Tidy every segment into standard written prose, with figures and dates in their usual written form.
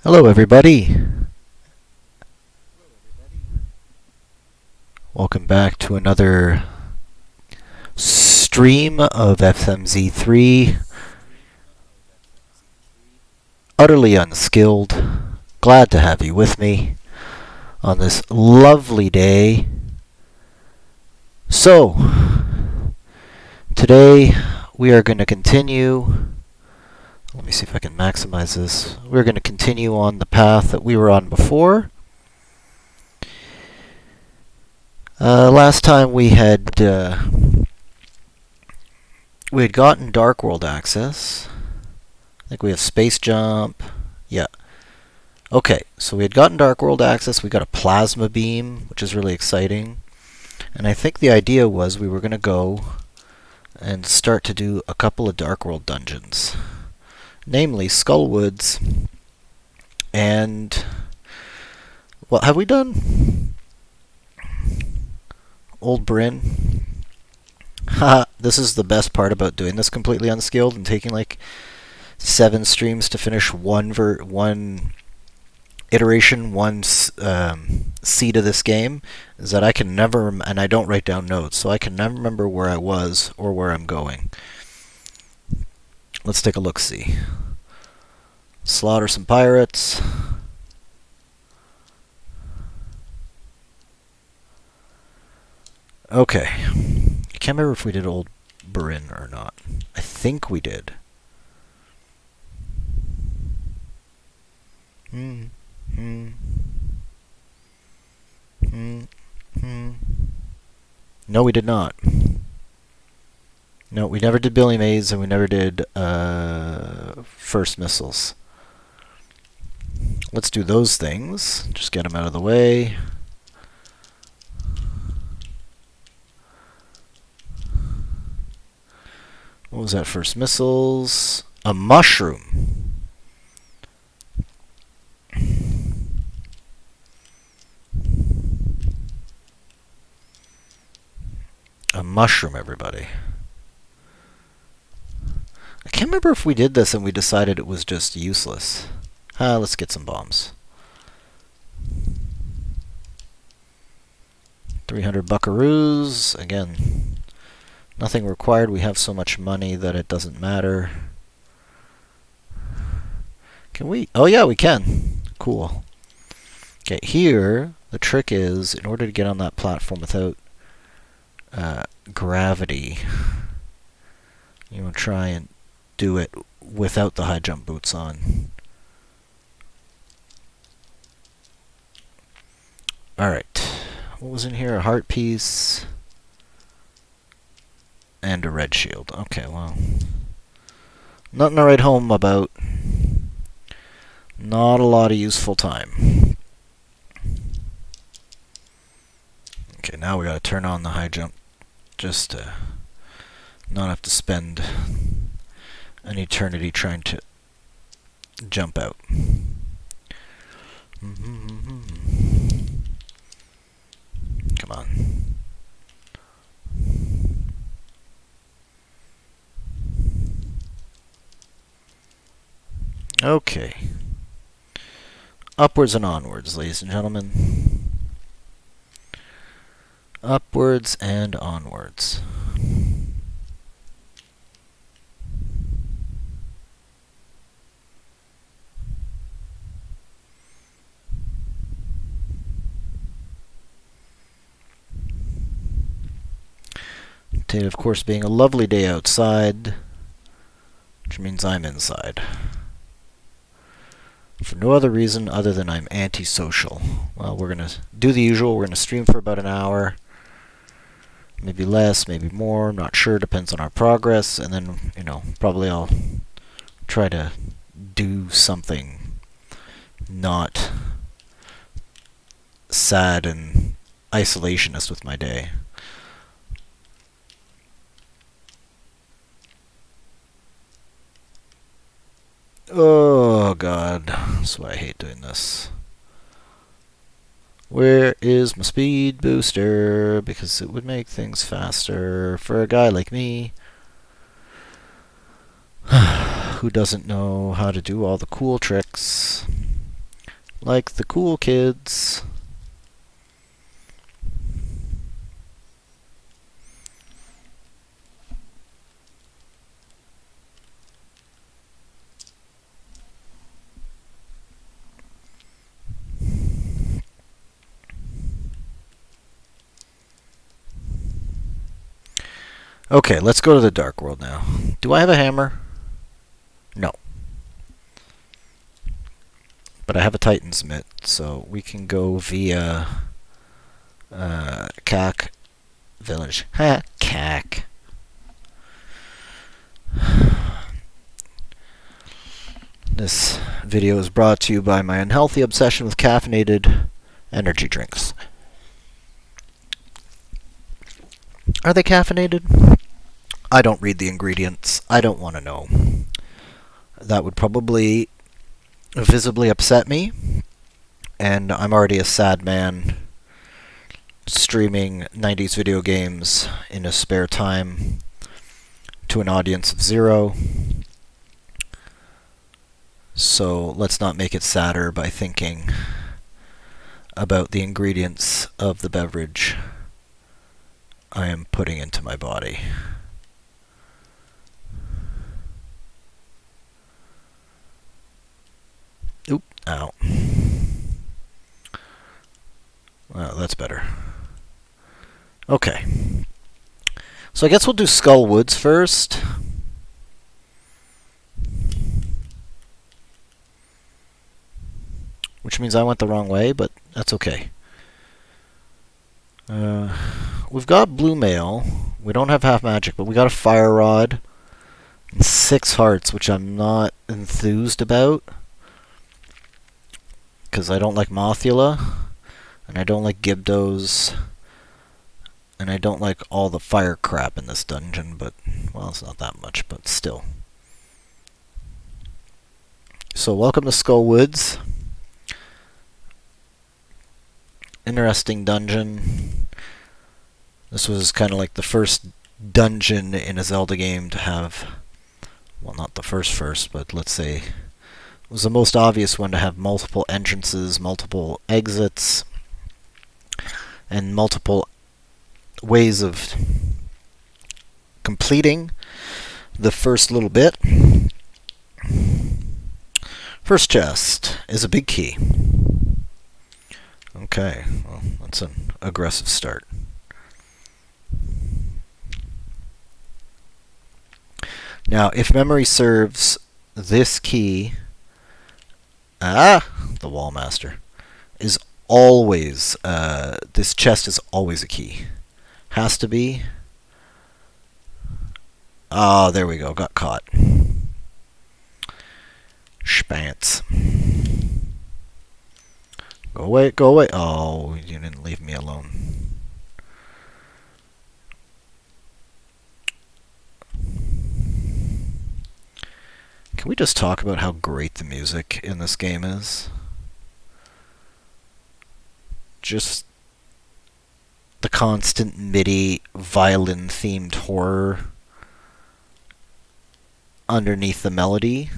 Hello, everybody. Welcome back to another stream of FMZ3. Utterly unskilled. Glad to have you with me on this lovely day. So, today we are going to continue. Let me see if I can maximize this. We're going to continue on the path that we were on before. Last time we had gotten Dark World access. I think we have Space Jump. Yeah. Okay, so we had gotten Dark World access. We got a Plasma Beam, which is really exciting. And I think the idea was we were going to go and start to do a couple of Dark World dungeons. Namely, Skullwoods and... What have we done? Old Bryn. Haha, this is the best part about doing this completely unskilled and taking like 7 streams to finish one iteration, one seed of this game, is that I can never, and I don't write down notes, so I can never remember where I was or where I'm going. Let's take a look-see. Slaughter some pirates. Okay. I can't remember if we did Old Bryn or not. I think we did. No, we did not. No, we never did Billy Mays, and we never did First Missiles. Let's do those things. Just get them out of the way. What was that? First Missiles? A mushroom. A mushroom, everybody. I can't remember if we did this and we decided it was just useless. Let's get some bombs. 300 buckaroos. Again, nothing required. We have so much money that it doesn't matter. Can we? Oh yeah, we can. Cool. Okay, here, the trick is, in order to get on that platform without gravity, you want to try and do it without the high jump boots on. Alright. What was in here? A heart piece. And a red shield. Okay, well. Nothing to write home about. Not a lot of useful time. Okay, now we gotta turn on the high jump just to not have to spend an eternity trying to jump out. Come on. Okay. Upwards and onwards, ladies and gentlemen. Upwards and onwards. Today, of course, being a lovely day outside, which means I'm inside. For no other reason other than I'm antisocial. Well, we're going to do the usual. We're going to stream for about an hour. Maybe less, maybe more. I'm not sure. Depends on our progress. And then, probably I'll try to do something not sad and isolationist with my day. Oh, God. That's why I hate doing this. Where is my speed booster? Because it would make things faster for a guy like me who doesn't know how to do all the cool tricks. Like the cool kids. Okay, let's go to the Dark World now. Do I have a hammer? No. But I have a Titan's Mitt, so we can go via CAC Village. Ha! CAC. This video is brought to you by my unhealthy obsession with caffeinated energy drinks. Are they caffeinated? I don't read the ingredients. I don't want to know. That would probably visibly upset me, and I'm already a sad man streaming 90s video games in his spare time to an audience of 0. So let's not make it sadder by thinking about the ingredients of the beverage I am putting into my body. Oop, ow. Well, that's better. Okay. So I guess we'll do Skull Woods first. Which means I went the wrong way, but that's okay. We've got Blue Mail. We don't have Half Magic, but we got a Fire Rod. And 6 hearts, which I'm not enthused about. Because I don't like Mothula. And I don't like Gibdos. And I don't like all the fire crap in this dungeon, but, well, it's not that much, but still. So, welcome to Skull Woods. Interesting dungeon. This was kind of like the first dungeon in a Zelda game to have, well, not the first, but let's say it was the most obvious one to have multiple entrances, multiple exits, and multiple ways of completing the first little bit. First chest is a big key. Okay, well, that's an aggressive start. Now, if memory serves, this key, the Wallmaster, is always, this chest is always a key. Has to be. Ah, there we go, got caught. Spants. Go away, go away. Oh, you didn't leave me alone. Can we just talk about how great the music in this game is? Just the constant MIDI violin-themed horror underneath the melody,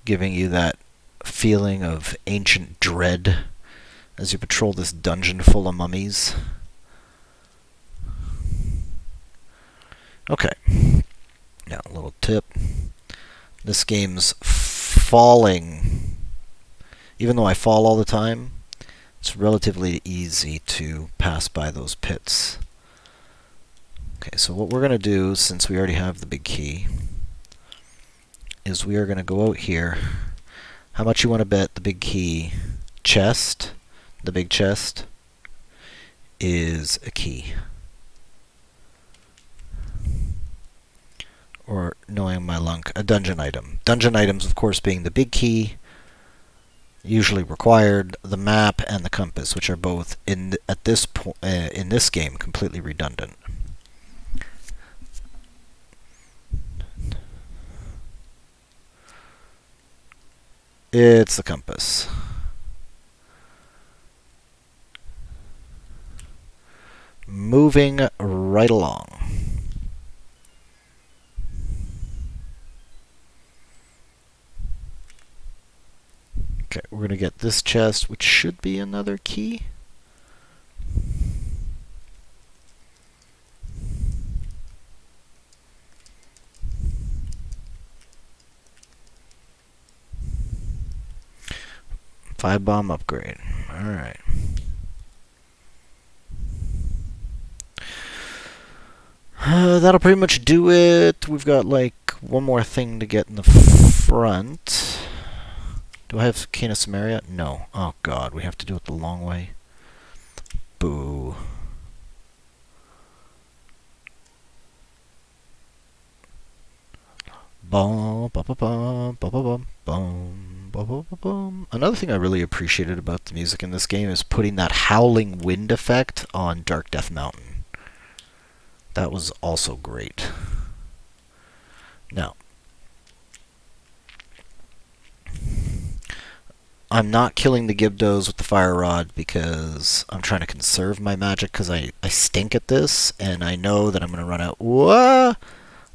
giving you that feeling of ancient dread as you patrol this dungeon full of mummies. Okay. Now, a little tip. This game's falling. Even though I fall all the time, it's relatively easy to pass by those pits. Okay, so what we're going to do, since we already have the big key, is we are going to go out here. How much you want to bet the big key chest, the big chest, is a key? Or, knowing my luck, a dungeon item. Dungeon items, of course, being the big key, usually required, the map, and the compass, which are both in this game completely redundant. It's the compass. Moving right along. Okay, we're going to get this chest, which should be another key. Five bomb upgrade. Alright. That'll pretty much do it. We've got like one more thing to get in the front. Do I have Cane of Samaria? No. Oh god, we have to do it the long way. Boo. Bum, bum, bum, bum, bum, bum, bum, bum, bum, bum. Another thing I really appreciated about the music in this game is putting that howling wind effect on Dark Death Mountain. That was also great. Now, I'm not killing the Gibdos with the Fire Rod because I'm trying to conserve my magic because I stink at this, and I know that I'm going to run out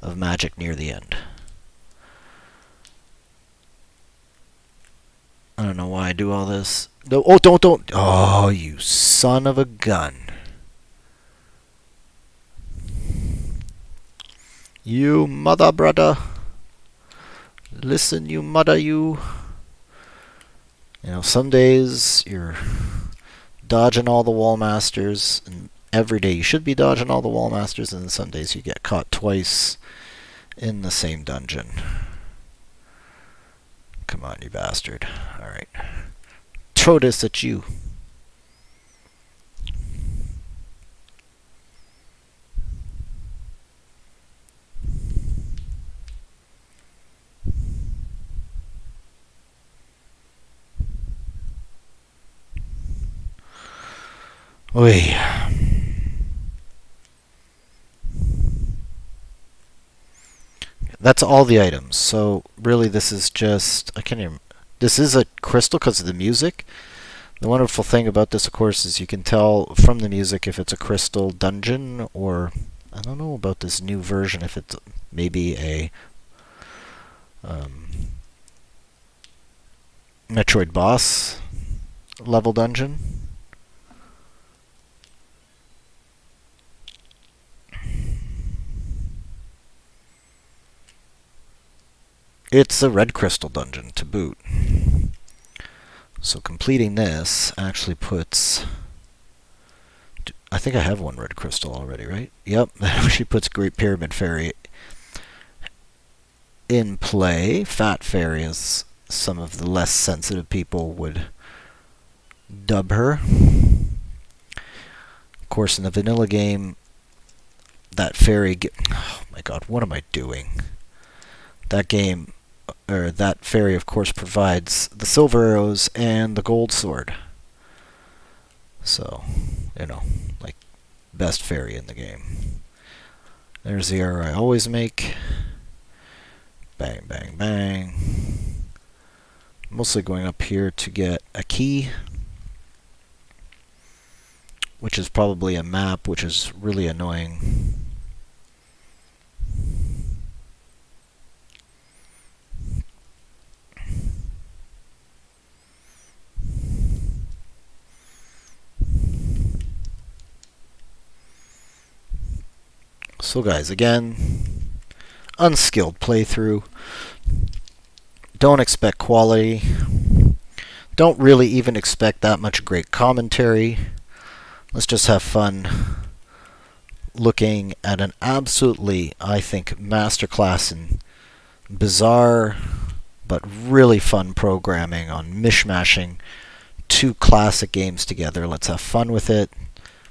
of magic near the end. I don't know why I do all this. No, oh, don't. Oh, you son of a gun. You mother brother. Listen, you mother, you. You know, some days you're dodging all the wall masters, and every day you should be dodging all the wall masters, and then some days you get caught twice in the same dungeon. Come on, you bastard. Alright. Throw this at you. Oi. That's all the items. So really this is just, I can't even, this is a crystal because of the music. The wonderful thing about this, of course, is you can tell from the music if it's a crystal dungeon or, I don't know about this new version, if it's maybe a Metroid boss level dungeon. It's a red crystal dungeon to boot. So completing this actually puts, I think I have one red crystal already, right? Yep, that actually puts Great Pyramid Fairy in play. Fat Fairy, as some of the less sensitive people would dub her. Of course, in the vanilla game, that fairy oh my god, what am I doing? That game, or that fairy, of course, provides the silver arrows and the gold sword. So, you know, like, best fairy in the game. There's the arrow I always make. Bang, bang, bang. Mostly going up here to get a key, which is probably a map, which is really annoying. So guys, again, unskilled playthrough. Don't expect quality. Don't really even expect that much great commentary. Let's just have fun looking at an absolutely, I think, masterclass in bizarre but really fun programming on mishmashing two classic games together. Let's have fun with it,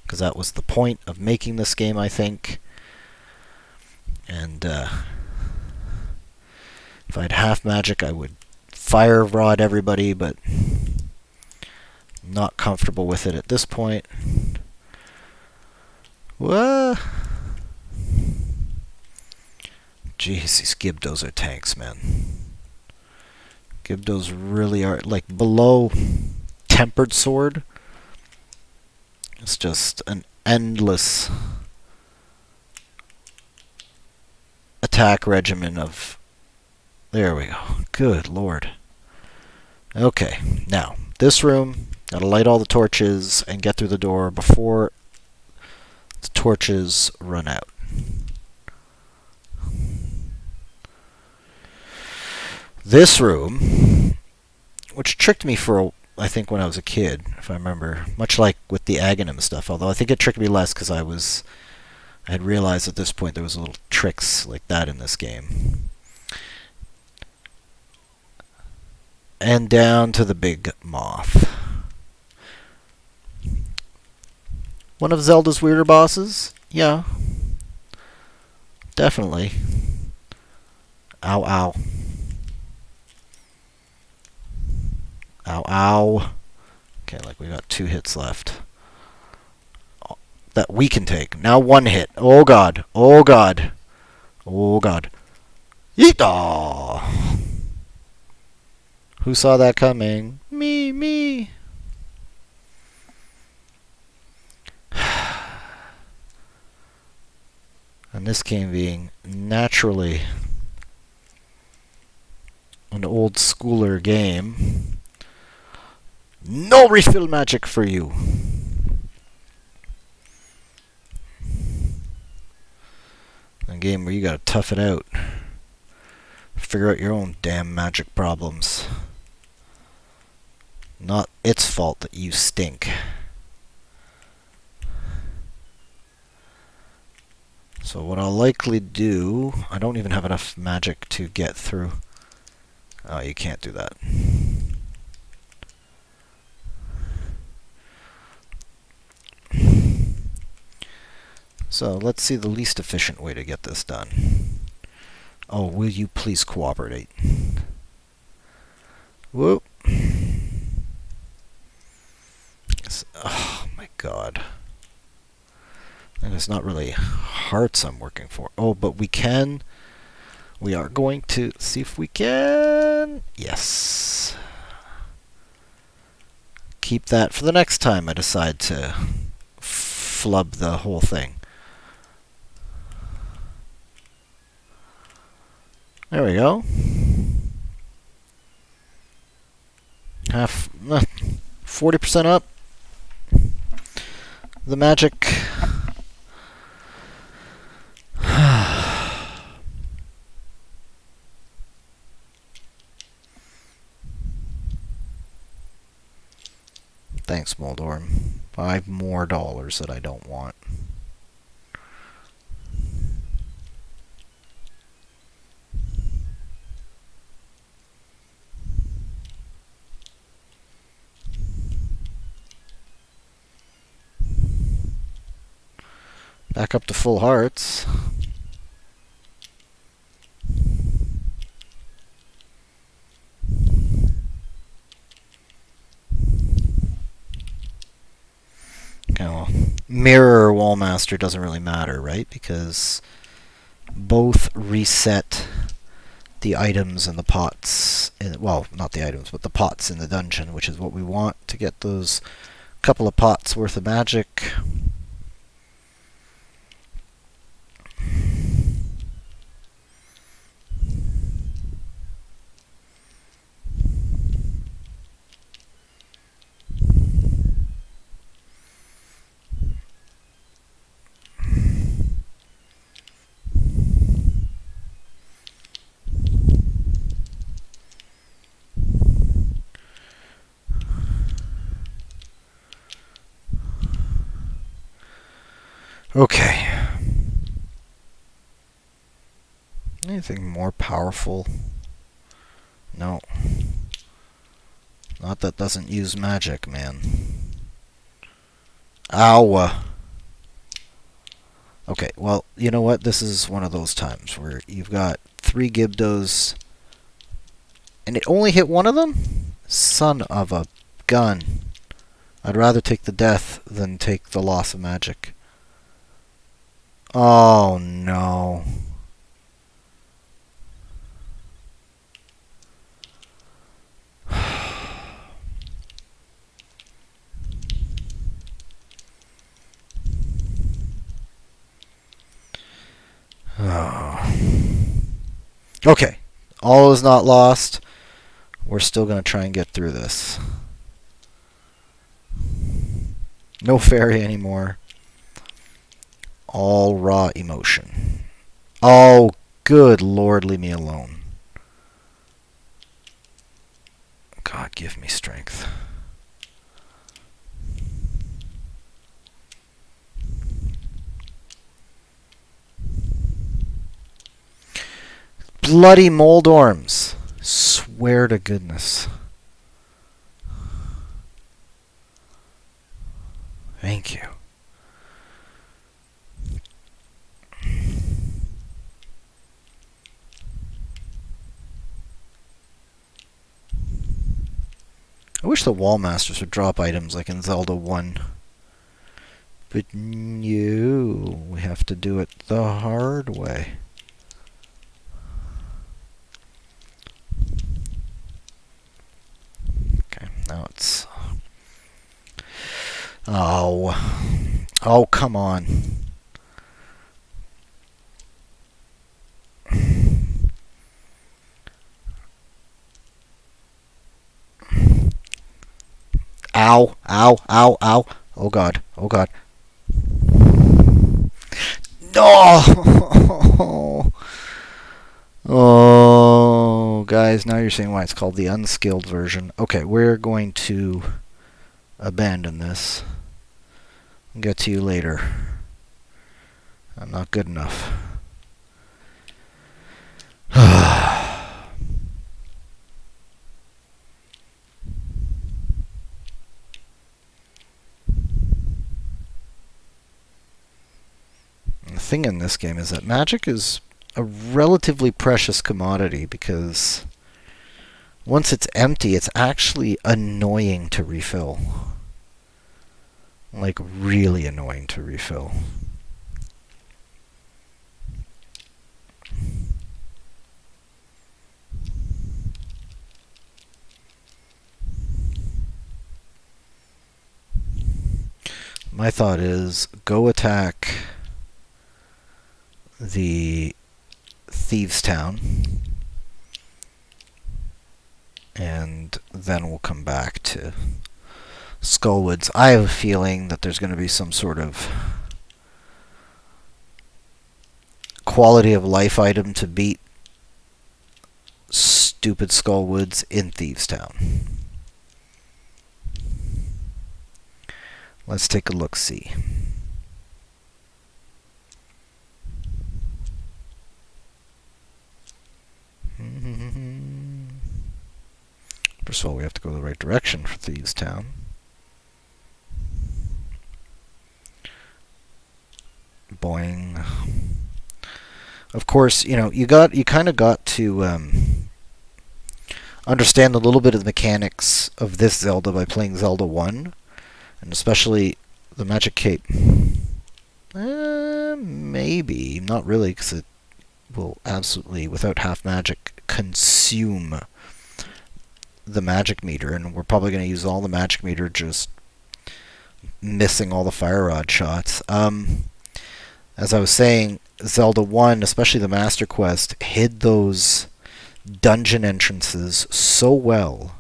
because that was the point of making this game, I think. And if I had half magic, I would fire rod everybody, but I'm not comfortable with it at this point. What? Jeez, these Gibdos are tanks, man. Gibdos really are, like, below Tempered Sword. It's just an endless attack regimen of... There we go. Good lord. Okay, now, this room, gotta light all the torches and get through the door before the torches run out. This room, which tricked me I think when I was a kid, if I remember, much like with the Aghanim stuff, although I think it tricked me less because I had realized at this point there was little tricks like that in this game. And down to the big Moth. One of Zelda's weirder bosses? Yeah. Definitely. Ow, ow. Ow, ow. Okay, like we got 2 hits left. That we can take. Now 1 hit. Oh god. Oh god. Oh god. Yeehaw! Who saw that coming? Me. And this game being naturally an old schooler game. No refill magic for you. A game where you gotta tough it out. Figure out your own damn magic problems. Not its fault that you stink. So what I'll likely do... I don't even have enough magic to get through. Oh, you can't do that. So let's see the least efficient way to get this done. Oh, will you please cooperate? Whoop. Oh my god. And it's not really hearts I'm working for. Oh, but we can. We are going to see if we can. Yes. Keep that for the next time I decide to flub the whole thing. There we go. 40% up. The magic. Thanks, Moldorm. $5 more that I don't want. Back up to full hearts. Okay, well, Mirror or Wallmaster doesn't really matter, right? Because both reset the items and the pots. Well, not the items, but the pots in the dungeon, which is what we want to get those couple of pots worth of magic. Okay. Anything more powerful? No. Not that doesn't use magic, man. Ow! Okay, well, you know what? This is one of those times where you've got 3 Gibdos, and it only hit one of them? Son of a gun. I'd rather take the death than take the loss of magic. Oh, no. Oh. Okay. All is not lost. we're still going to try and get through this. No fairy anymore. All raw emotion. Oh, good Lord, leave me alone. God, give me strength. Bloody Moldorms. Swear to goodness. Thank you. I wish the Wall Masters would drop items like in Zelda 1. But no, we have to do it the hard way. Okay, now it's... Oh, come on. Ow, ow, ow, ow. Oh god, oh god. No! Oh, guys, now you're seeing why it's called the unskilled version. Okay, we're going to abandon this. I'll get to you later. I'm not good enough. The thing in this game is that magic is a relatively precious commodity because once it's empty, it's actually annoying to refill. Like, really annoying to refill. My thought is, go attack the Thieves' Town, and then we'll come back to Skullwoods. I have a feeling that there's going to be some sort of quality of life item to beat stupid Skullwoods in Thieves' Town. Let's take a look-see. First of all, we have to go the right direction for Thieves' Town. Boing. Of course, you know, you kind of got to understand a little bit of the mechanics of this Zelda by playing Zelda 1, and especially the Magic Cape. Maybe. Not really, because it will absolutely, without half magic, consume the magic meter, and we're probably going to use all the magic meter just missing all the fire rod shots. As I was saying, Zelda 1, especially the Master Quest, hid those dungeon entrances so well.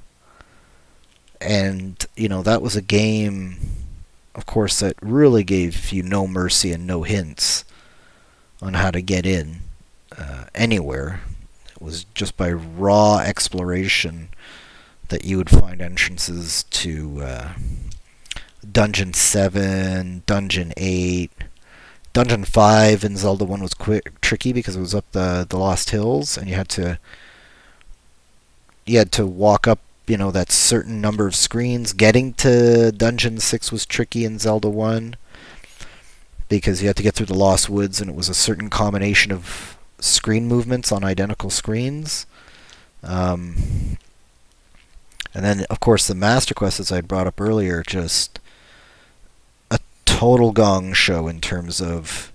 And, you know, that was a game, of course, that really gave you no mercy and no hints on how to get in anywhere. It was just by raw exploration that you would find entrances to Dungeon 7, Dungeon 8. Dungeon 5 in Zelda 1 was tricky because it was up the Lost Hills, and you had to walk up, you know, that certain number of screens. Getting to Dungeon 6 was tricky in Zelda 1 because you had to get through the Lost Woods, and it was a certain combination of screen movements on identical screens. And then, of course, the Master Quest, as I brought up earlier, just a total gong show in terms of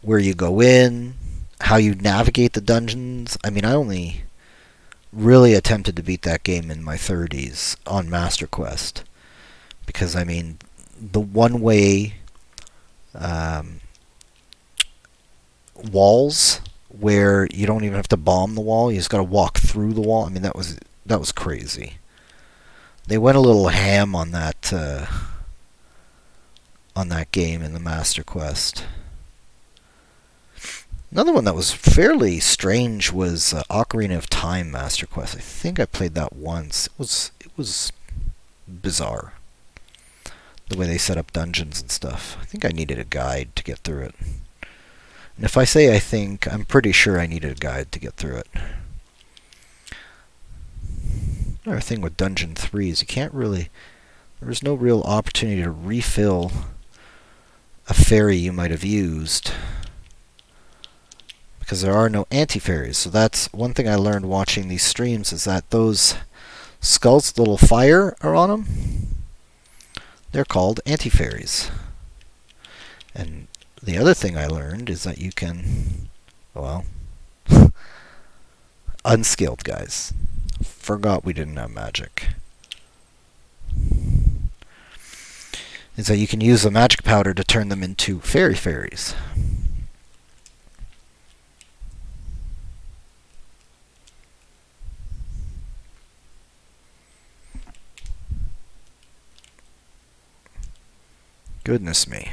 where you go in, how you navigate the dungeons. I mean, I only really attempted to beat that game in my 30s on Master Quest. Because, I mean, the one-way walls where you don't even have to bomb the wall, you just got to walk through the wall. I mean, that was that was crazy. They went a little ham on that game in the Master Quest. Another one that was fairly strange was Ocarina of Time Master Quest. I think I played that once. It was bizarre, the way they set up dungeons and stuff. I think I needed a guide to get through it. And if I say I think, I'm pretty sure I needed a guide to get through it. Another thing with Dungeon 3 is you can't really... There's no real opportunity to refill a fairy you might have used, because there are no anti-fairies. So that's one thing I learned watching these streams, is that those skulls, little fire are on them, they're called anti-fairies. And the other thing I learned is that you can, well, unskilled guys. Forgot we didn't have magic. Is that you can use the magic powder to turn them into fairies. Goodness me.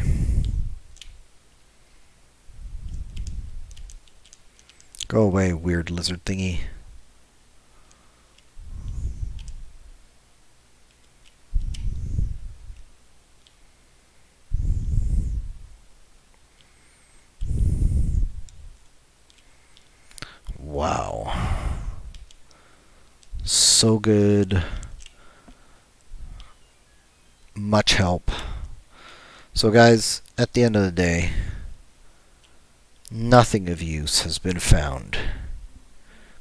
Go away, weird lizard thingy. Wow. So good. Much help. So guys, at the end of the day, nothing of use has been found.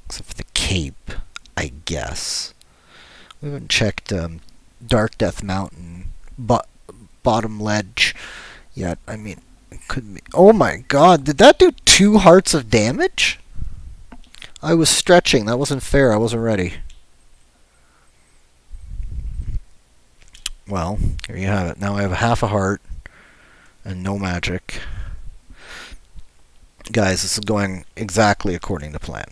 Except for the cape, I guess. We haven't checked Dark Death Mountain bottom ledge yet. I mean, it could be... Oh my god, did that do 2 hearts of damage? I was stretching. That wasn't fair. I wasn't ready. Well, here you have it. Now I have half a heart and no magic. Guys, this is going exactly according to plan.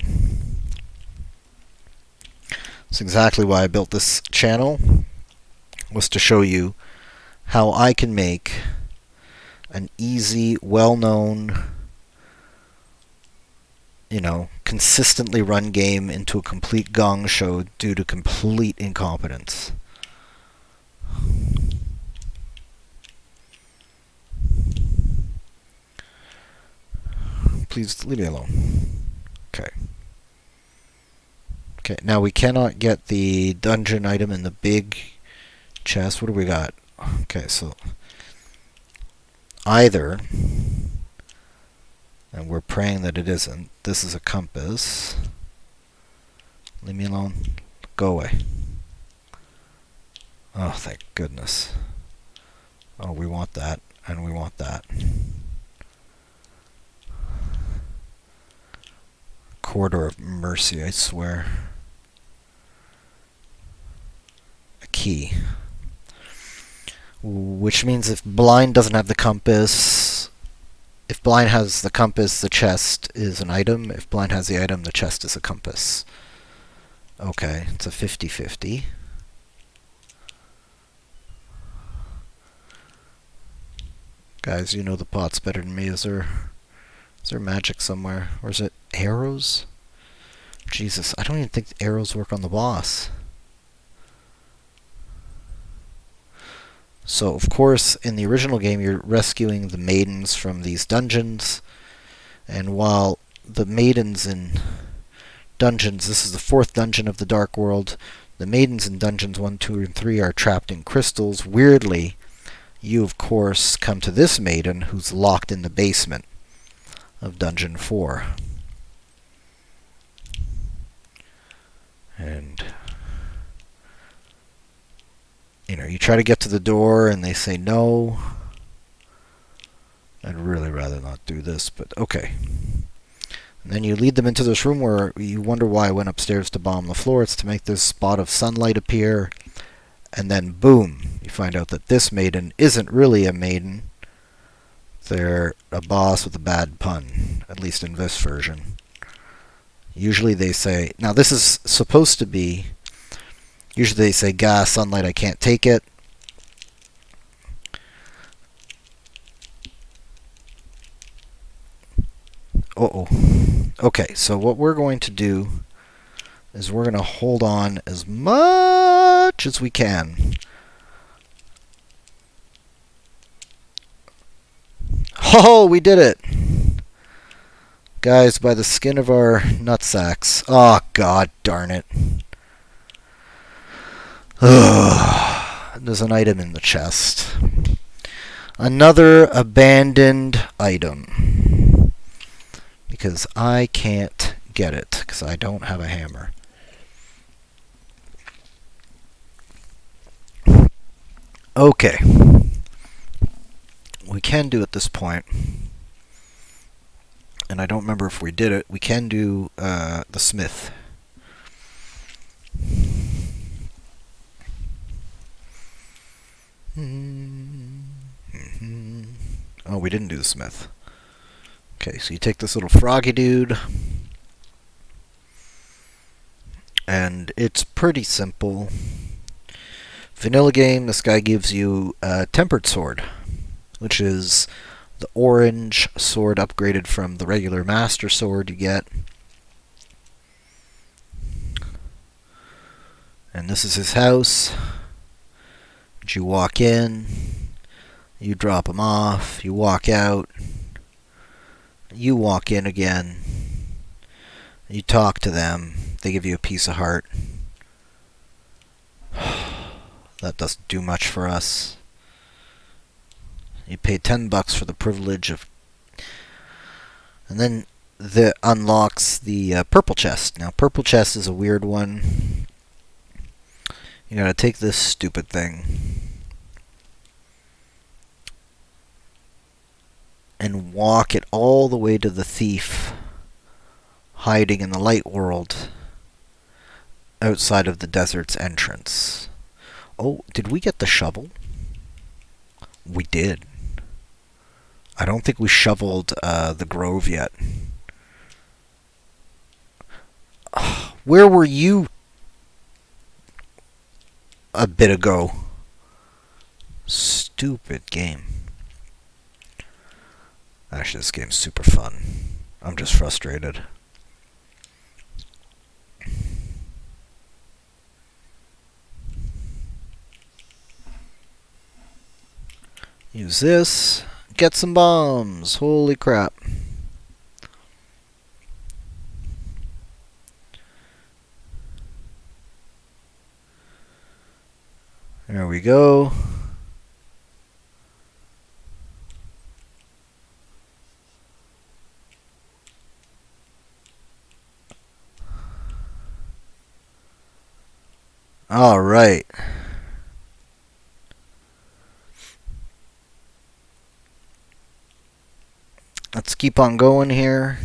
That's exactly why I built this channel, was to show you how I can make an easy, well-known, consistently run game into a complete gong show due to complete incompetence. Please leave me alone. Okay. Okay, now we cannot get the dungeon item in the big chest. What do we got? Okay, so either, and we're praying that it isn't, this is a compass. Leave me alone. Go away. Oh, thank goodness. Oh, we want that, and we want that. Corridor of Mercy, I swear. A key. Which means if Blind doesn't have the compass... If Blind has the compass, the chest is an item. If Blind has the item, the chest is a compass. Okay, it's a 50-50. Guys, you know the pots better than me. Is there magic somewhere? Or is it arrows? Jesus, I don't even think arrows work on the boss. So, of course, in the original game, you're rescuing the maidens from these dungeons. And while the maidens in dungeons, this is the 4th dungeon of the Dark World, the maidens in dungeons 1, 2, and 3 are trapped in crystals. Weirdly, you, of course, come to this maiden who's locked in the basement of Dungeon 4. And, you try to get to the door and they say no. I'd really rather not do this, but okay. And then you lead them into this room where you wonder why I went upstairs to bomb the floor. It's to make this spot of sunlight appear. And then, boom, you find out that this maiden isn't really a maiden. They're a boss with a bad pun, at least in this version. Usually they say... Now, this is supposed to be Usually they say gas, sunlight, I can't take it. Uh-oh. Okay, so what we're going to do is we're going to hold on as much as we can. Oh, we did it! Guys, by the skin of our nutsacks. Oh, god darn it. Ugh. There's an item in the chest. Another abandoned item. Because I can't get it, because I don't have a hammer. Okay. We can do at this point, and I don't remember if we did it, we can do the smith. Oh, we didn't do the smith. Okay, so you take this little froggy dude, and it's pretty simple. Vanilla game, this guy gives you a tempered sword, which is the orange sword upgraded from the regular master sword you get. And this is his house. You walk in, you drop him off, you walk out, you walk in again, you talk to them, they give you a piece of heart. That doesn't do much for us. You pay $10 for the privilege of... And then that unlocks the purple chest. Now, purple chest is a weird one. You gotta take this stupid thing and walk it all the way to the thief hiding in the light world outside of the desert's entrance. Oh, did we get the shovel? We did. I don't think we shoveled the grove yet. Where were you a bit ago? Stupid game. Actually, this game's super fun. I'm just frustrated. Use this. Get some bombs. Holy crap. There we go. All right. Let's keep on going here.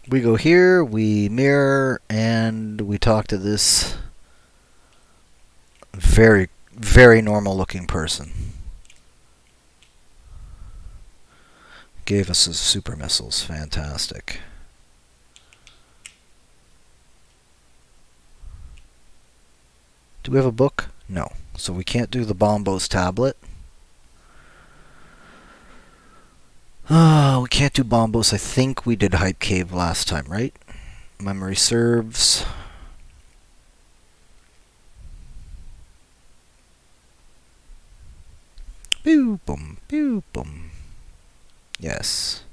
We go here, we mirror, and we talk to this very, very normal looking person. Gave us his super missiles. Fantastic. Do we have a book? No. So we can't do the Bombos tablet. We can't do Bombos. I think we did Hype Cave last time, right? Memory serves. Pew boom, pew boom. Yes.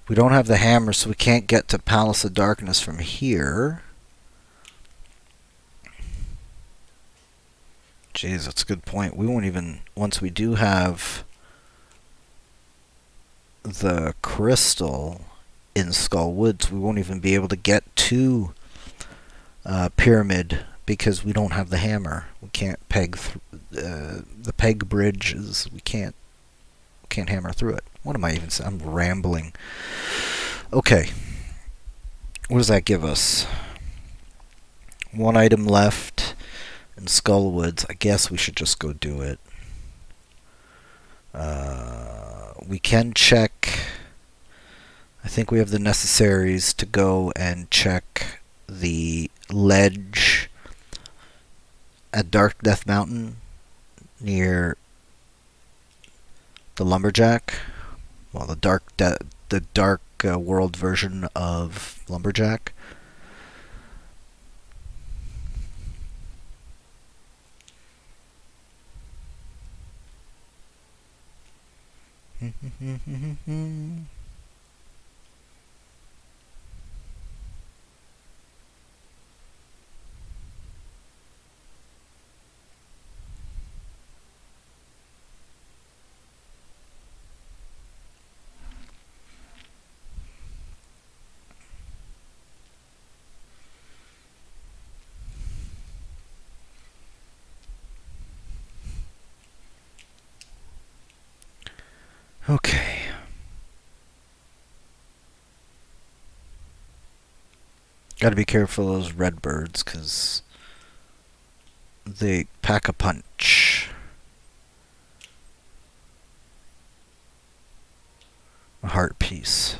We don't have the hammer, so we can't get to Palace of Darkness from here. Jeez, that's a good point. We won't even... Once we do have the crystal in Skull Woods, we won't even be able to get to Pyramid because we don't have the hammer. We can't peg the peg bridges. We can't hammer through it. What am I even saying? I'm rambling. Okay. What does that give us? One item left in Skullwoods. I guess we should just go do it. We can check. I think we have the necessaries to go and check the ledge at Dark Death Mountain near the Lumberjack. Well, the dark world version of Lumberjack. Okay. Gotta be careful of those red birds, because they pack a punch. A heart piece.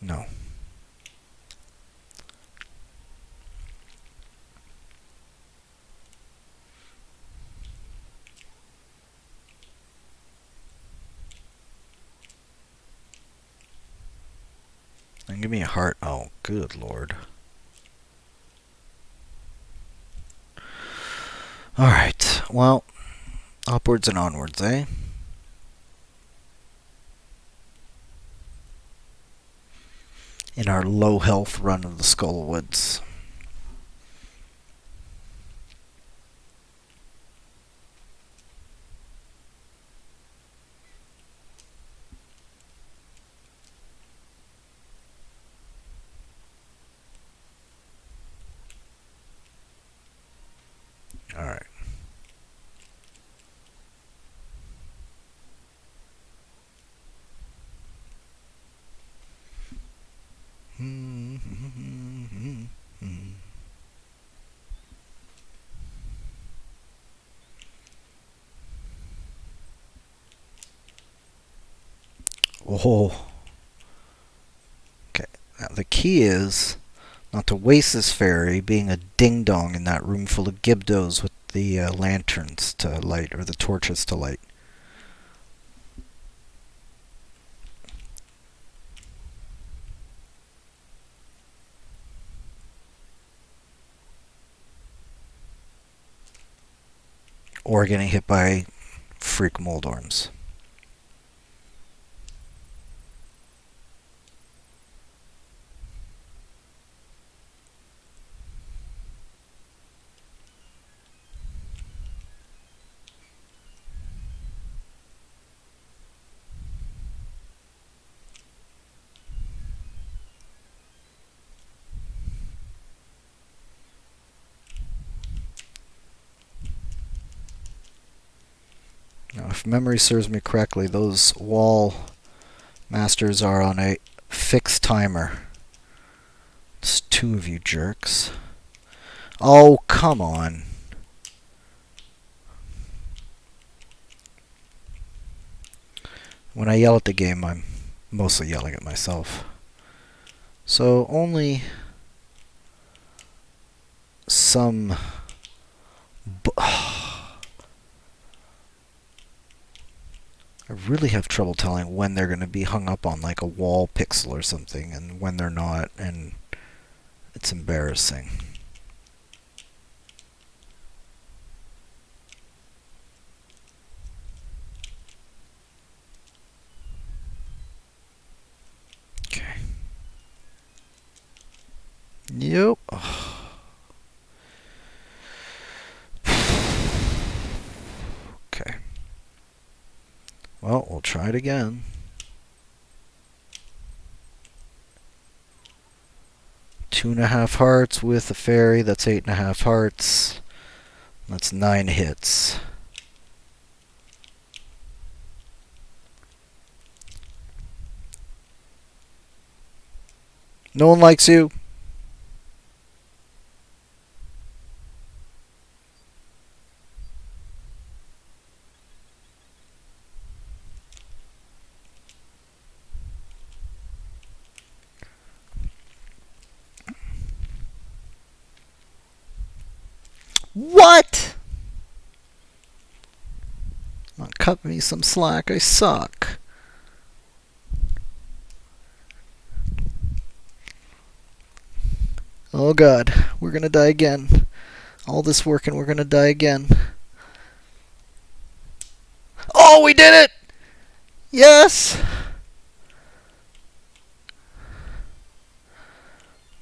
No. And give me a heart. Oh, good lord. Alright, well, upwards and onwards, eh? In our low health run of the Skullwoods. Alright. Oh. Okay. Now the key is not to waste this fairy being a ding-dong in that room full of Gibdos with the lanterns to light, or the torches to light. Or getting hit by freak Moldorms. Now, if memory serves me correctly, those wall masters are on a fixed timer. It's two of you jerks. Oh, come on. When I yell at the game, I'm mostly yelling at myself. So only some... I really have trouble telling when they're going to be hung up on like a wall pixel or something and when they're not, and it's embarrassing. Okay. Yep. Okay. Well, we'll try it again. 2.5 hearts with a fairy. That's 8.5 hearts. That's 9 hits. No one likes you. What? Cut me some slack. I suck. Oh god, we're gonna die again. All this work and we're gonna die again. Oh, we did it! Yes!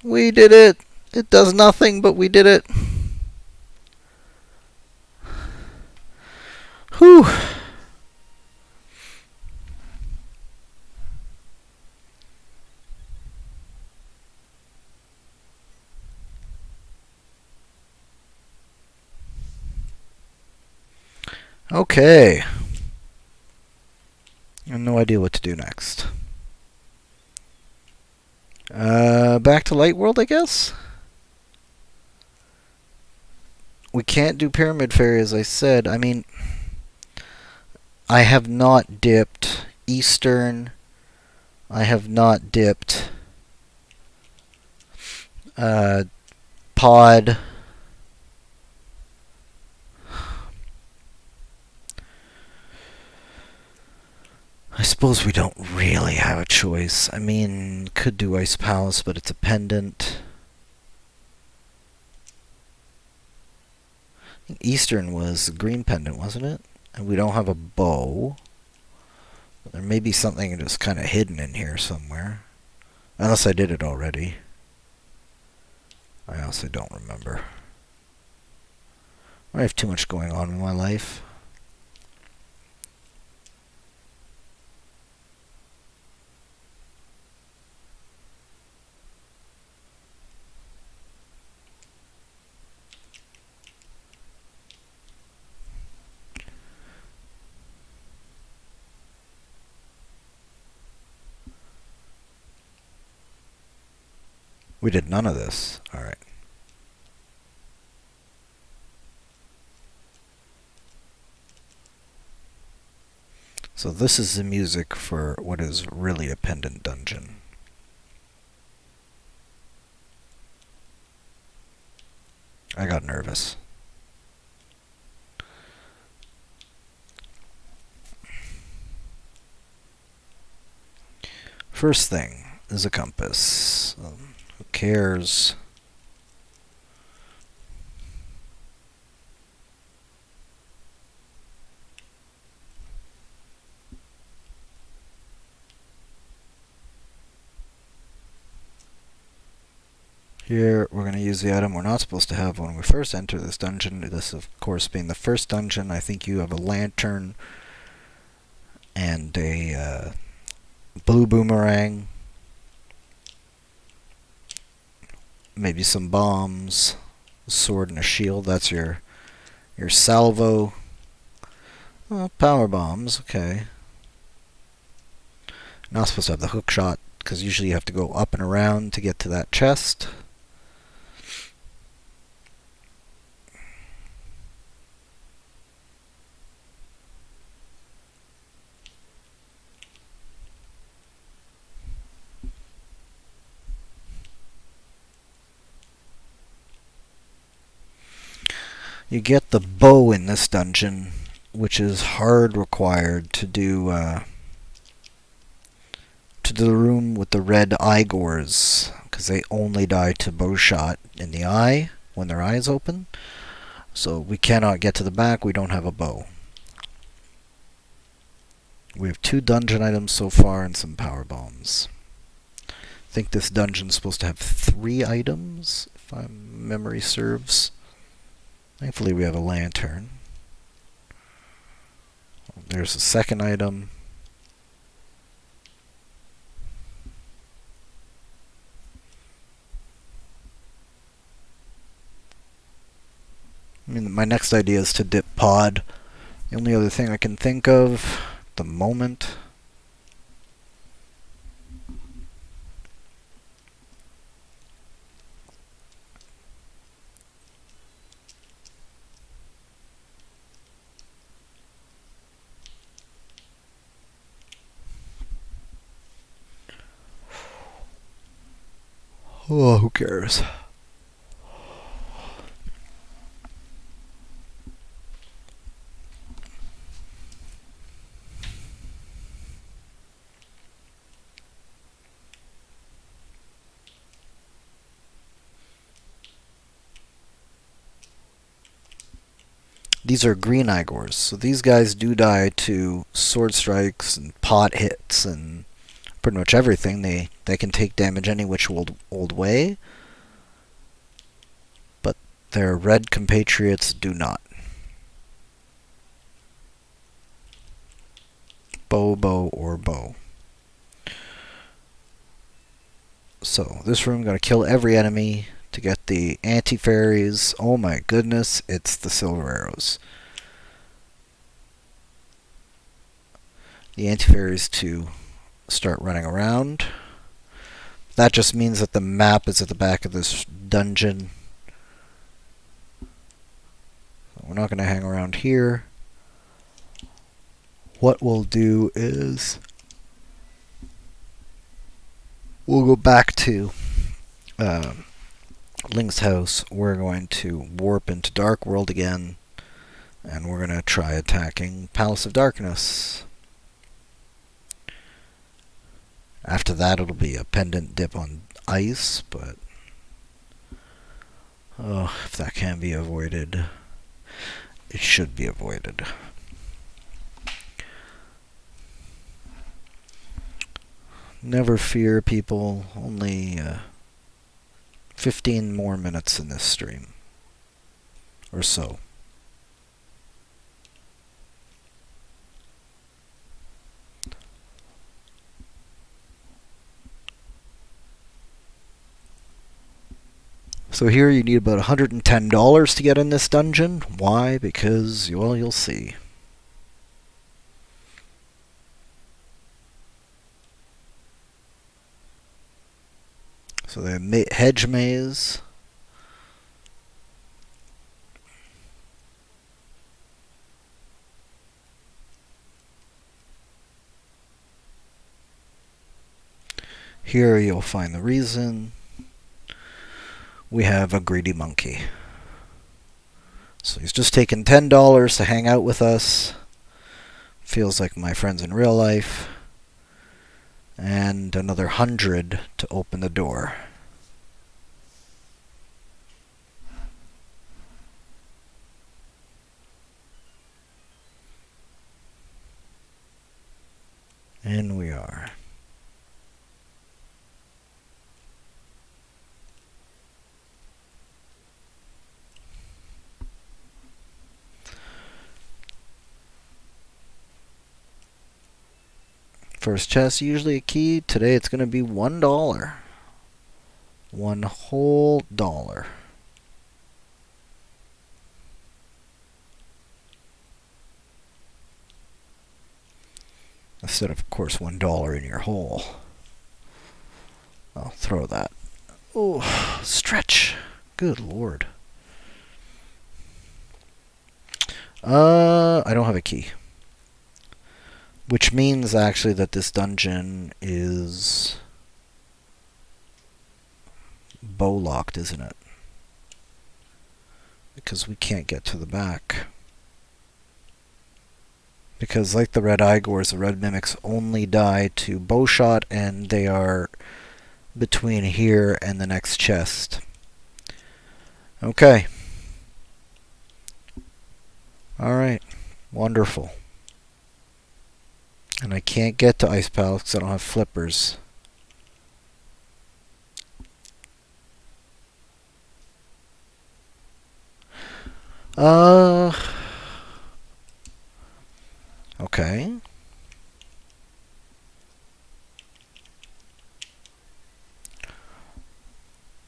We did it! It does nothing, but we did it. Whew. Okay. I have no idea what to do next. Back to Light World, I guess? We can't do Pyramid Fairy, as I said. I mean, I have not dipped Eastern. I have not dipped Pod. I suppose we don't really have a choice. I mean, could do Ice Palace, but it's a pendant. Eastern was a green pendant, wasn't it? And we don't have a bow. But there may be something just kind of hidden in here somewhere. Unless I did it already. I honestly don't remember. I have too much going on in my life. We did none of this. Alright. So this is the music for what is really a pendant dungeon. I got nervous. First thing is a compass. Who cares? Here, we're going to use the item we're not supposed to have when we first enter this dungeon. This, of course, being the first dungeon. I think you have a lantern and a blue boomerang. Maybe some bombs. A sword and a shield. That's your salvo. Power bombs. Okay. Not supposed to have the hook shot, because usually you have to go up and around to get to that chest. You get the bow in this dungeon, which is hard required to do the room with the red eye gores, because they only die to bow shot in the eye when their eye is open. So we cannot get to the back. We don't have a bow. We have 2 dungeon items so far and some power bombs. I think this dungeon's supposed to have 3 items, if my memory serves. Thankfully we have a lantern. There's a second item. I mean, my next idea is to dip pod. The only other thing I can think of at the moment. Oh, who cares? These are green Igors, so these guys do die to sword strikes and pot hits and pretty much everything. They can take damage any which old way, but their red compatriots do not. Bow, or bow. So this room got to kill every enemy to get the anti-fairies. Oh my goodness, it's the silver arrows. The anti-fairies to start running around. That just means that the map is at the back of this dungeon. We're not going to hang around here. What we'll do is we'll go back to Link's house. We're going to warp into Dark World again, and we're going to try attacking Palace of Darkness. After that, it'll be a pendant dip on ice, but oh, if that can be avoided, it should be avoided. Never fear, people. Only 15 more minutes in this stream. Or so. So here you need about $110 to get in this dungeon. Why? Because, well, you'll see. So they have hedge maze. Here you'll find the reason. We have a greedy monkey. So he's just taken $10 to hang out with us. Feels like my friends in real life. And another 100 to open the door. And we are. First chest, usually a key. Today it's going to be $1. One whole dollar. Instead of course, $1 in your hole. I'll throw that. Oh, stretch. Good lord. I don't have a key. Which means, actually, that this dungeon is bow-locked, isn't it? Because we can't get to the back. Because, like the red Igors, the red mimics only die to bowshot, and they are between here and the next chest. Okay. Alright. Wonderful. And I can't get to Ice Palace because I don't have flippers. Okay.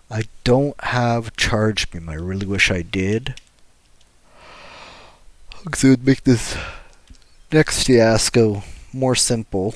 I don't have charge beam. I really wish I did. Because it would make this next fiasco more simple.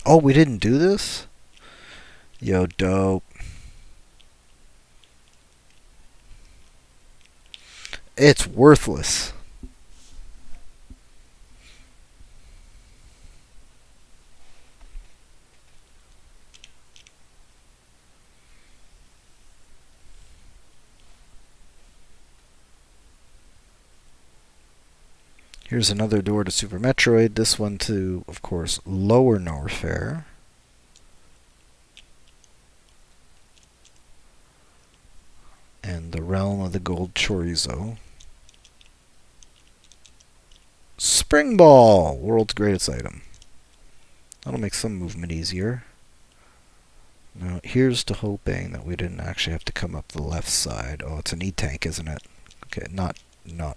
Oh, we didn't do this? Yo, dope. It's worthless. Here's another door to Super Metroid. This one to, of course, Lower Norfair. And the Realm of the Gold Chorizo. Spring Ball! World's greatest item. That'll make some movement easier. Now, here's to hoping that we didn't actually have to come up the left side. Oh, it's an E-tank, isn't it? Okay, not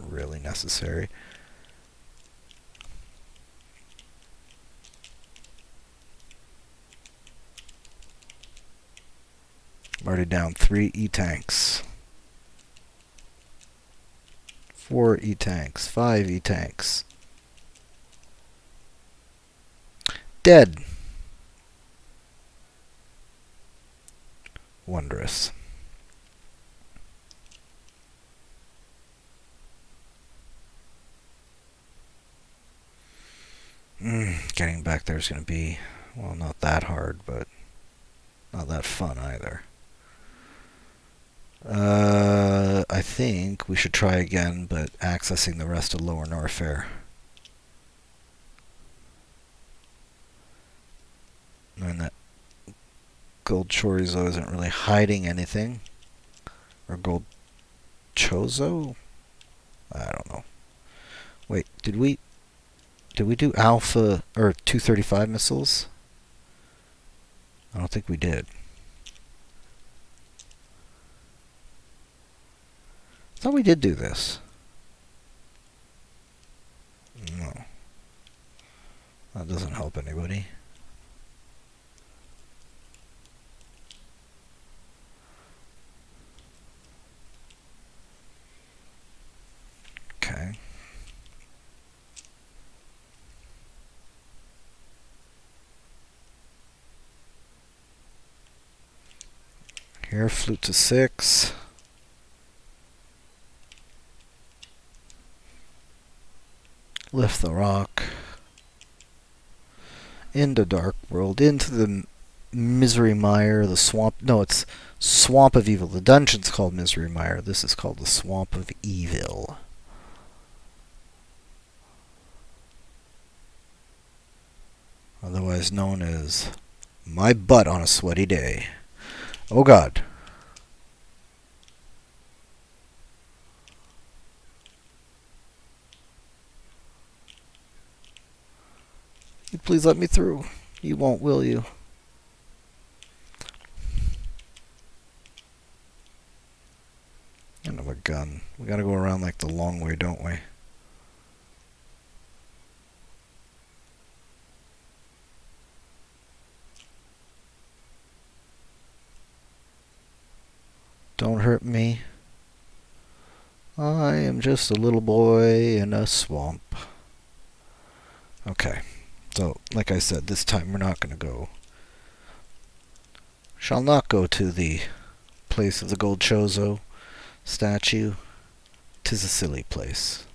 really necessary. I'm already down 3 E-tanks. 4 E-tanks. 5 E-tanks. Dead. Wondrous. Getting back there is going to be, well, not that hard, but not that fun either. I think we should try again, but accessing the rest of Lower Norfair. And that Gold Chorizo isn't really hiding anything. Or Gold Chozo? I don't know. Wait, did we do Alpha or 235 missiles? I don't think we did. I thought we did do this. No. That doesn't help anybody. Okay. Here, flute to 6. Lift the rock. Into Dark World. Into the Misery Mire. The swamp. No, it's Swamp of Evil. The dungeon's called Misery Mire. This is called the Swamp of Evil. Otherwise known as My Butt on a Sweaty Day. Oh God. You please let me through. You won't, will you? I don't have a gun. We gotta go around like the long way, don't we? Don't hurt me. I am just a little boy in a swamp. Okay. So, like I said, this time we're not going to go. Shall not go to the place of the Gold Chozo statue. 'Tis a silly place.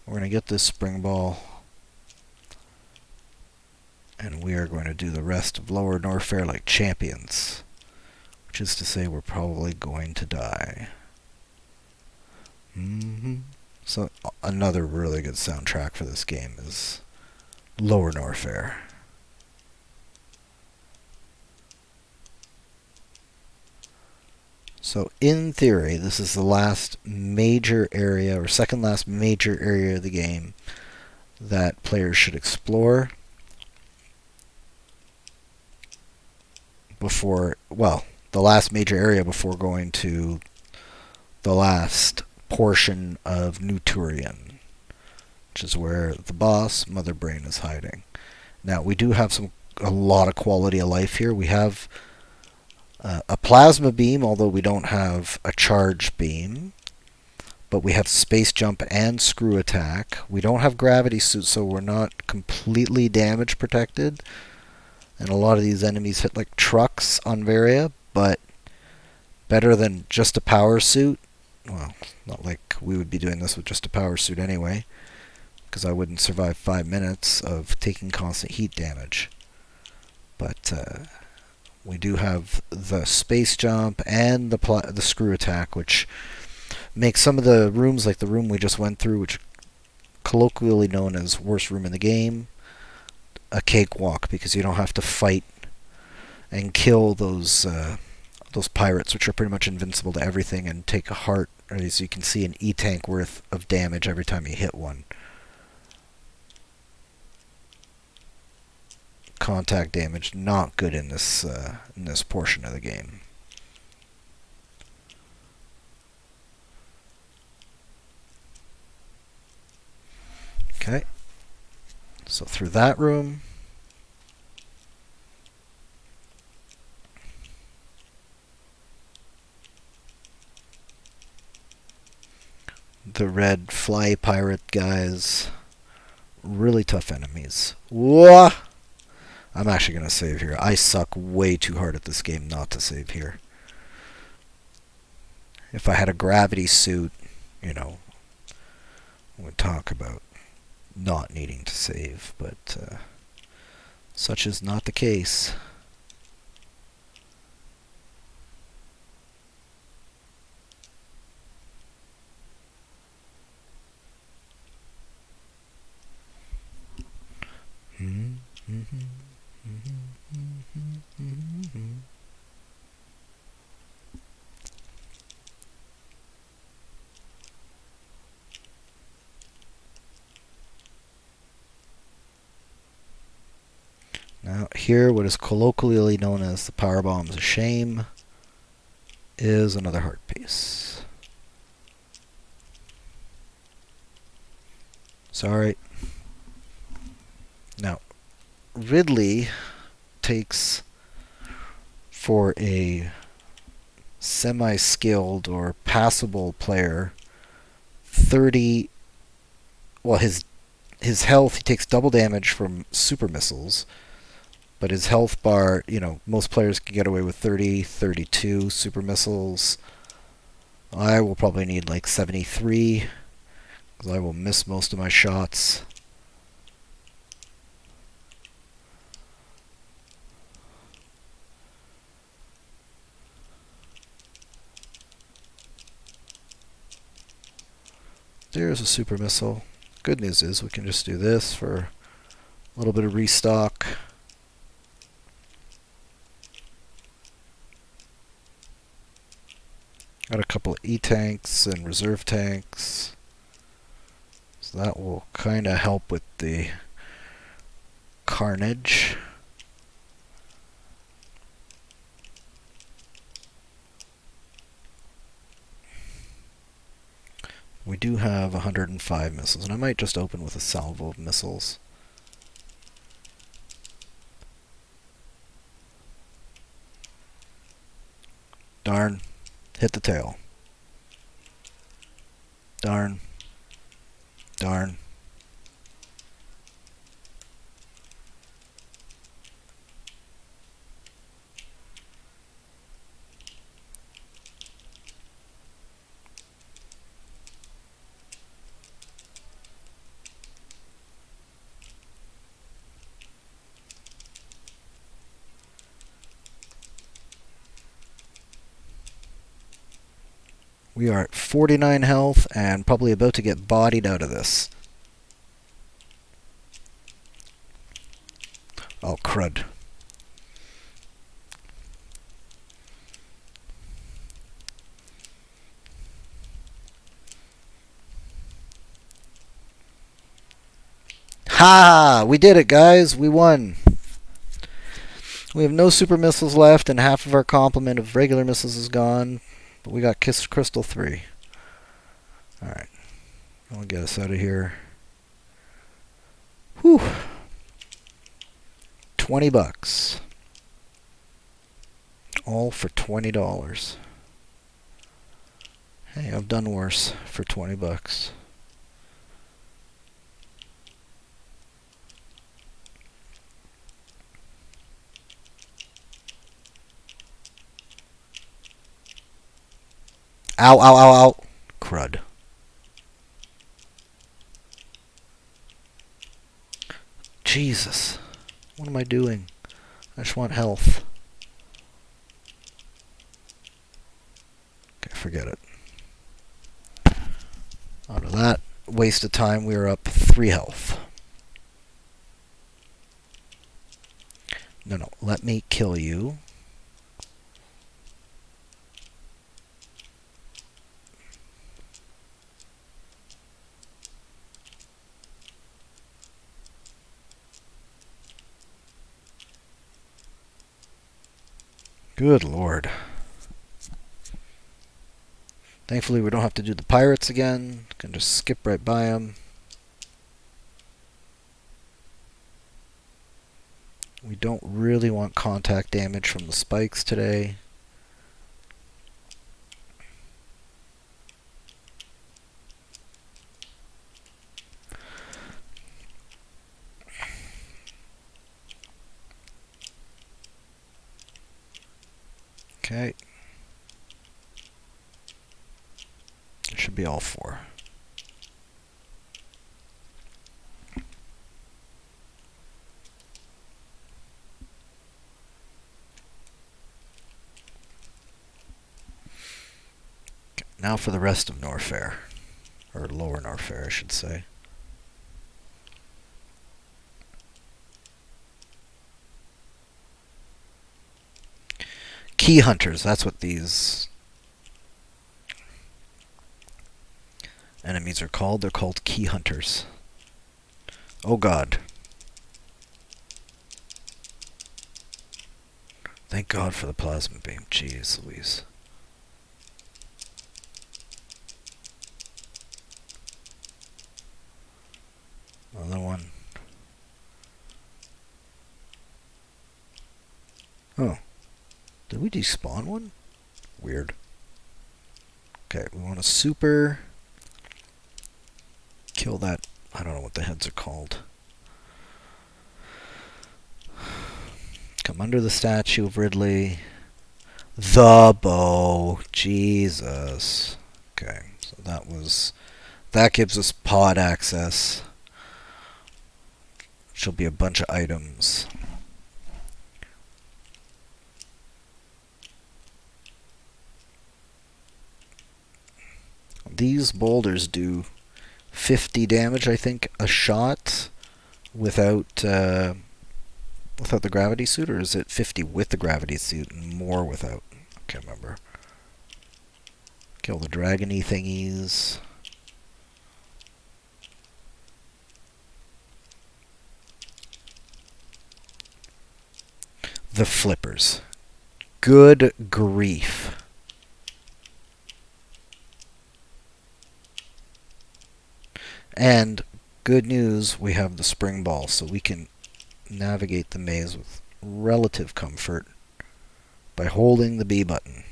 We're going to get this spring ball. And we are going to do the rest of Lower Norfair like champions. Which is to say, we're probably going to die. So, another really good soundtrack for this game is Lower Norfair. So, in theory, this is the last major area, or second last major area of the game that players should explore before, well, the last major area before going to the last portion of New Turian, which is where the boss, Mother Brain, is hiding. Now, we do have a lot of quality of life here. We have a plasma beam, although we don't have a charge beam. But we have space jump and screw attack. We don't have gravity suit, so we're not completely damage protected. And a lot of these enemies hit like trucks on Varia, but better than just a power suit. Well, not like we would be doing this with just a power suit anyway, because I wouldn't survive 5 minutes of taking constant heat damage. But we do have the space jump and the screw attack, which makes some of the rooms, like the room we just went through, which colloquially known as worst room in the game, a cakewalk because you don't have to fight and kill those pirates, which are pretty much invincible to everything, and take a heart, or as you can see, an E-tank worth of damage every time you hit one. Contact damage, not good in this portion of the game. Okay, so through that room. The red fly pirate guys, really tough enemies. Whoa! I'm actually going to save here. I suck way too hard at this game not to save here. If I had a gravity suit, you know, we'd talk about not needing to save, but such is not the case. Now here, what is colloquially known as the power bomb's a shame, is another heart piece. Sorry. Now, Ridley takes, for a semi-skilled or passable player, 30... Well, his health, he takes double damage from super missiles, but his health bar, you know, most players can get away with 30, 32 super missiles. I will probably need like 73, because I will miss most of my shots. There's a super missile. Good news is we can just do this for a little bit of restock. Got a couple of E-tanks and reserve tanks. So that will kind of help with the carnage. We do have 105 missiles, and I might just open with a salvo of missiles. Darn. Hit the tail. Darn. Darn. We are at 49 health and probably about to get bodied out of this. Oh, crud. Ha! We did it, guys. We won. We have no super missiles left, and half of our complement of regular missiles is gone. But we got Crystal 3. Alright. I'll get us out of here. Whew. $20. All for $20. Hey, I've done worse for $20. Ow, ow, ow, ow. Crud. Jesus. What am I doing? I just want health. Okay, forget it. Out of that. waste of time. We are up 3 health. No, let me kill you. Good lord. Thankfully, we don't have to do the pirates again. Can just skip right by them. We don't really want contact damage from the spikes today. Okay. It should be all 4. Okay, now for the rest of Norfair. Or Lower Norfair, I should say. Key hunters, that's what these enemies are called. They're called key hunters. Oh god. Thank God for the plasma beam. Jeez Louise. Another one. Oh. Did we despawn one? Weird. Okay, we want to super kill that. I don't know what the heads are called. Come under the statue of Ridley. The bow. Jesus. Okay, so that gives us pod access. She'll be a bunch of items. These boulders do 50 damage, I think, a shot without the gravity suit, or is it 50 with the gravity suit and more without? I can't remember. Kill the dragony thingies. The flippers. Good grief. And good news, we have the spring ball, so we can navigate the maze with relative comfort by holding the B button.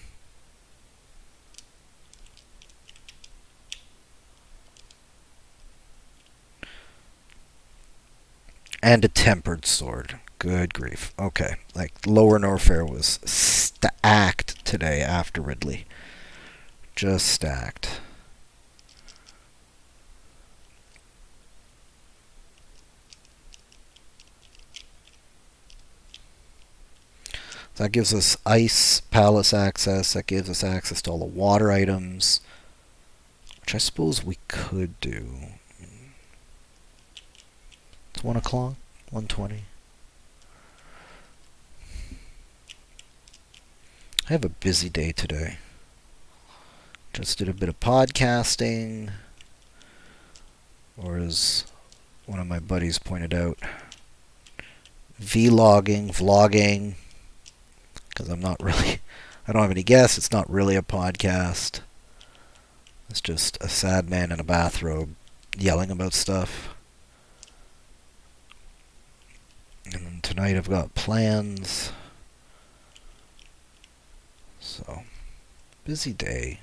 And a tempered sword. Good grief. Okay, like Lower Norfair was stacked today after Ridley. Just stacked. That gives us Ice Palace access. That gives us access to all the water items, which I suppose we could do. It's 1 o'clock, 1:20. I have a busy day today. Just did a bit of podcasting, or as one of my buddies pointed out, vlogging, because I don't have any guests. It's not really a podcast. It's just a sad man in a bathrobe yelling about stuff. And then tonight I've got plans. So, busy day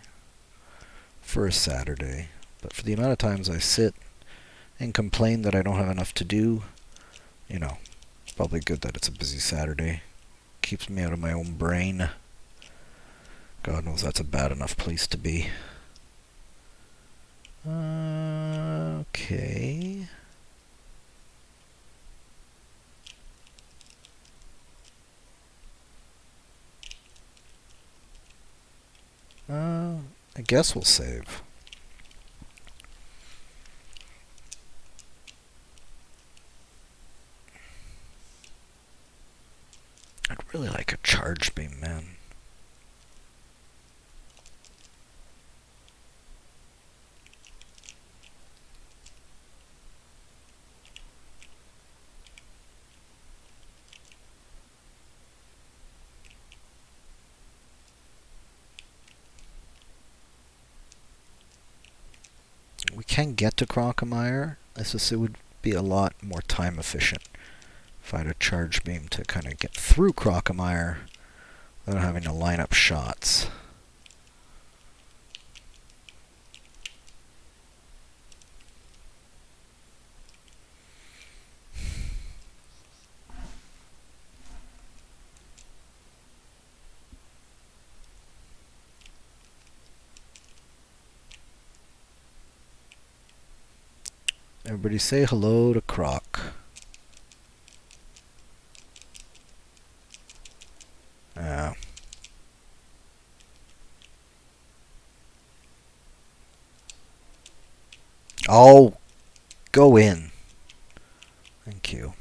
for a Saturday. But for the amount of times I sit and complain that I don't have enough to do, it's probably good that it's a busy Saturday. Keeps me out of my own brain. God knows that's a bad enough place to be. Okay. I guess we'll save. I'd really like a charge beam, man. We can get to Crocomire. It would be a lot more time efficient if I had a charge beam to kind of get through Crocomire without having to line up shots. Everybody say hello to Croc. Yeah. Oh, go in. Thank you.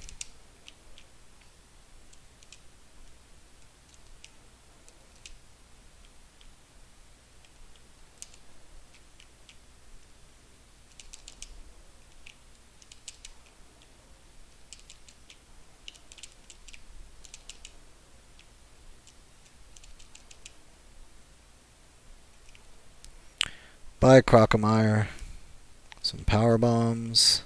Bye, Crocomire. Some power bombs.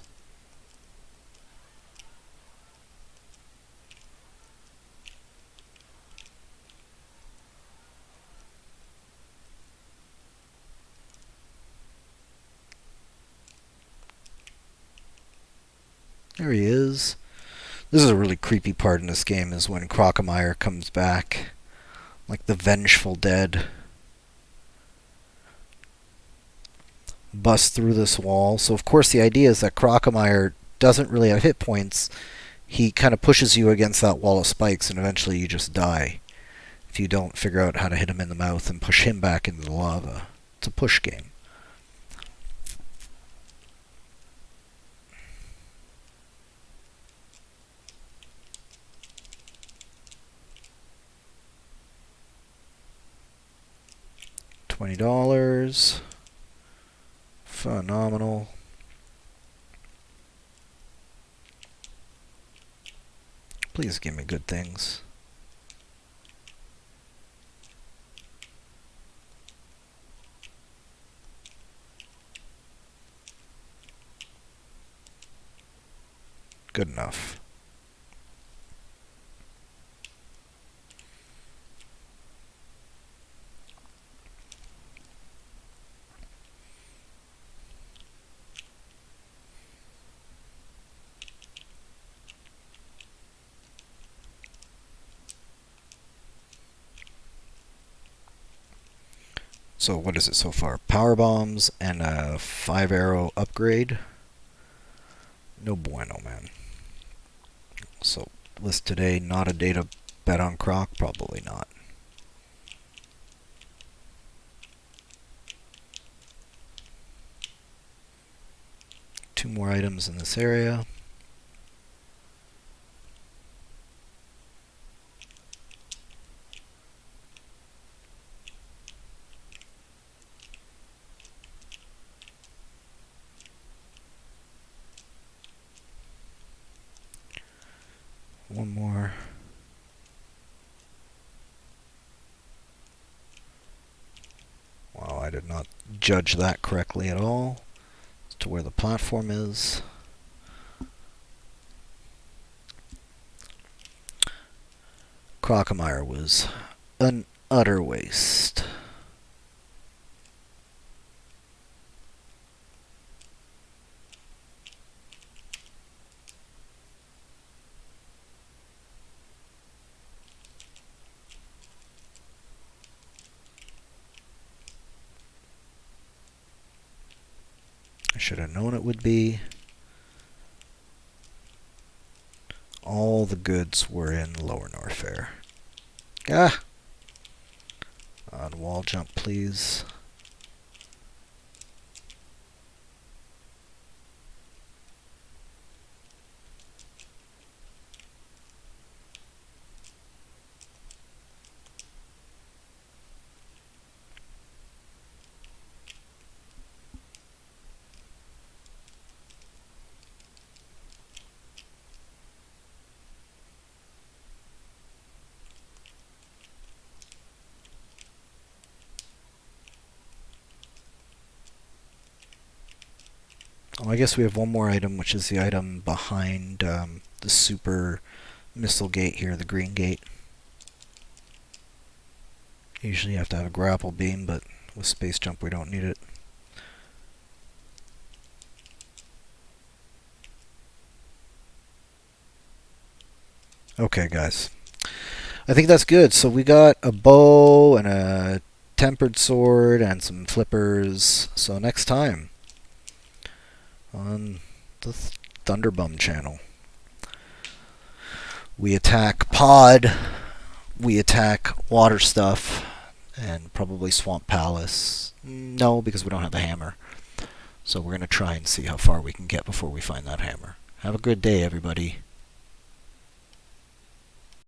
There he is. This is a really creepy part in this game, is when Crocomire comes back. Like the vengeful dead. Bust through this wall. So of course the idea is that Crocomire doesn't really have hit points. He kind of pushes you against that wall of spikes and eventually you just die if you don't figure out how to hit him in the mouth and push him back into the lava. It's a push game. $20. Phenomenal. Please give me good things. Good enough. So what is it so far? Power bombs and a 5-arrow upgrade. No bueno, man. So list today, not a day to bet on Croc? Probably not. Two more items in this area. One more. Wow, I did not judge that correctly at all as to where the platform is. Crocomire was an utter waste. I should have known it would be. All the goods were in Lower Norfair. Ah! On wall jump, please. Oh, I guess we have one more item, which is the item behind the super missile gate here, the green gate. Usually you have to have a grapple beam, but with space jump we don't need it. Okay, guys. I think that's good. So we got a bow and a tempered sword and some flippers. So next time on the Thunderbum channel, we attack Pod, we attack Water Stuff, and probably Swamp Palace. No, because we don't have the hammer. So we're going to try and see how far we can get before we find that hammer. Have a good day, everybody.